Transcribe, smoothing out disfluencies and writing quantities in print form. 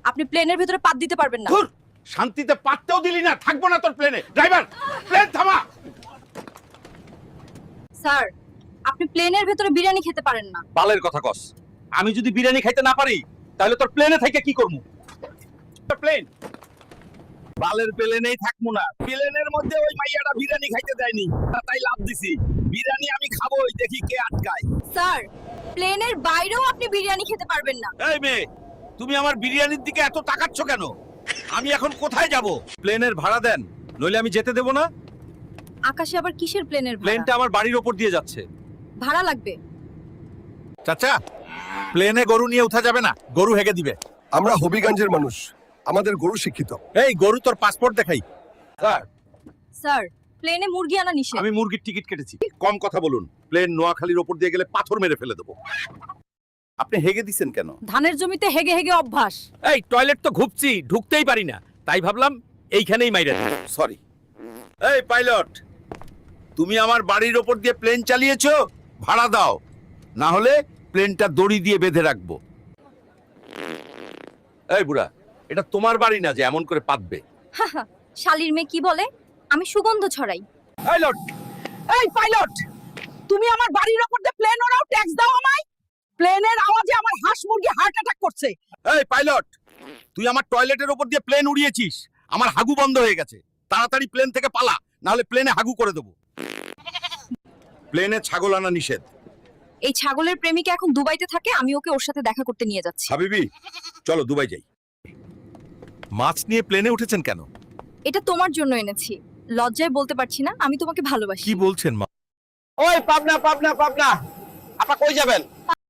আপনি প্লেনের ভিতরে পাত দিতে পারবেন না। ধুর, শান্তিতে পাততেও দিলি না, থাকবো না তোর প্লেনে। ড্রাইভার, প্লেন থামা। স্যার, আপনি প্লেনের ভিতরে বিরিয়ানি খেতে পারেন না। বালের কথা কস। আমি যদি বিরিয়ানি খাইতে না পারি তাহলে তোর প্লেনে থেকে কি করবো? প্লেন বালের প্লেনেই থাকবো না। প্লেনের মধ্যে ওই মাইয়াটা বিরিয়ানি খাইতে দেয়নি, তাই লাভ দিছি। বিরিয়ানি আমি খাবোই, দেখি কে আটকায়। স্যার, প্লেনের বাইরেও আপনি বিরিয়ানি খেতে পারবেন না। এই মেয়ে, তুমি আমার বিরিয়ানির দিকে এত তাকাচ্ছ কেন? আমি এখন কোথায় যাব? প্লেনের ভাড়া দেন, নইলে আমি যেতে দেব না। আকাশে আবার কিসের প্লেনের ভাড়া? প্লেনটা আমার বাড়ির ওপর দিয়ে যাচ্ছে। ভাড়া লাগবে। চাচা, প্লেনে গরু নিয়ে উঠা যাবে না, গরু হেগে দিবে। আমরা হবিগঞ্জের মানুষ, আমাদের গরু শিক্ষিত। এই গরু, তোর পাসপোর্ট দেখাই। স্যার, স্যার, প্লেনে মুরগি আনা নিষেধ। আমি মুরগির টিকিট কেটেছি। কম কথা বলুন, প্লেন নোয়াখালীর ওপর দিয়ে গেলে পাথর মেরে ফেলে দেবো। আপনি হেগে দিছেন কেন? ধানের জমিতে হেগে হেগে অভ্যাস। এই টয়লেট তো ঘুপছি, ঢুকতেই পারি না, তাই ভাবলাম এইখানেই মাইরা দিই। সরি। এই পাইলট, তুমি আমার বাড়ির ওপর দিয়ে প্লেন চালিয়েছো, ভাড়া দাও, না হলে প্লেনটা দড়ি দিয়ে বেঁধে রাখবো। এই বুড়া, এটা তোমার বাড়ি না যে এমন করে পাতবে। শালির মেয়ে কি বলে? আমি সুগন্ধ ছড়াই। পাইলট, এই পাইলট, তুমি আমার বাড়ির ওপর দিয়ে প্লেন ওড়াও, ট্যাক্স দাও আমায়। প্লেনের আওয়াজে আমার হাঁস মুরগি হার্ট অ্যাটাক করছে। এই পাইলট, তুই আমার টয়লেটের ওপর দিয়ে প্লেন উড়িয়েছিস, আমার হাগু বন্ধ হয়ে গেছে। তাড়াতাড়ি প্লেন থেকে পালা, না হলে প্লেনে হাগু করে দেবো। প্লেনে ছাগল আনা নিষেধ। এই ছাগলের প্রেমিকা এখন দুবাইতে থাকে, আমি ওকে ওর সাথে দেখা করতে নিয়ে যাচ্ছি। হাবিবি, চলো দুবাই যাই। মাছ নিয়ে প্লেনে উঠেছেন কেন? এটা তোমার জন্য এনেছি। লজ্জায় বলতে পারছি না, আমি তোমাকে ভালোবাসি। কি বলছেন মা? ওই পাবনা পাবনা পাবনা, আপা কই যাবেন?